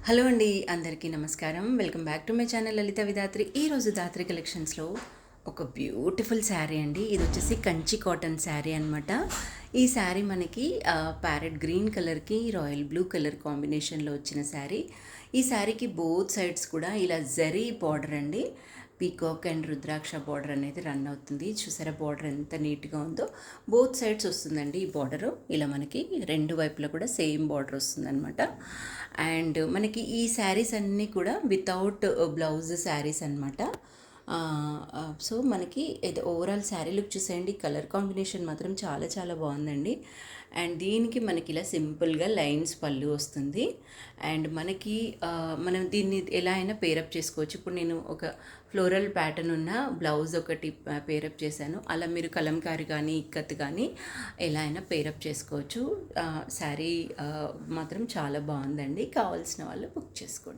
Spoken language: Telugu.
హలో అండి, అందరికీ నమస్కారం. Welcome back to my channel Lalitha Vidhatri. ఈరోజు ధాత్రి కలెక్షన్స్లో ఒక బ్యూటిఫుల్ శారీ అండి. ఇది వచ్చేసి కంచి కాటన్ శారీ అనమాట. ఈ శారీ మనకి ప్యారెట్ గ్రీన్ కలర్కి రాయల్ బ్లూ కలర్ కాంబినేషన్లో వచ్చిన శారీ. ఈ శారీకి బోత్ సైడ్స్ కూడా ఇలా జరీ బార్డర్ అండి, పీకాక్ అండ్ రుద్రాక్ష బార్డర్ అనేది రన్ అవుతుంది. చూసారా బార్డర్ ఎంత నీట్గా ఉందో. బోత్ సైడ్స్ వస్తుందండి ఈ బార్డరు. ఇలా మనకి రెండు వైపులా కూడా సేమ్ బార్డర్ వస్తుందన్నమాట. అండ్ మనకి ఈ శారీస్ అన్నీ కూడా వితౌట్ బ్లౌజ్ శారీస్ అనమాట. సో మనకి ఇది ఓవరాల్ శారీ లుక్ చూసేయండి. కలర్ కాంబినేషన్ మాత్రం చాలా చాలా బాగుందండి. అండ్ దీనికి మనకి ఇలా సింపుల్గా లైన్స్ పళ్ళు వస్తుంది. అండ్ మనకి మనం దీన్ని ఎలా అయినా పేరప్ చేసుకోవచ్చు. ఇప్పుడు నేను ఒక ఫ్లోరల్ ప్యాటర్న్ ఉన్న బ్లౌజ్ ఒకటి పేరప్ చేశాను. అలా మీరు కలంకారీ కానీ ఇక్కత్ కానీ ఎలా అయినా పేరప్ చేసుకోవచ్చు. శారీ మాత్రం చాలా బాగుందండి. కావాల్సిన వాళ్ళు బుక్ చేసుకోండి.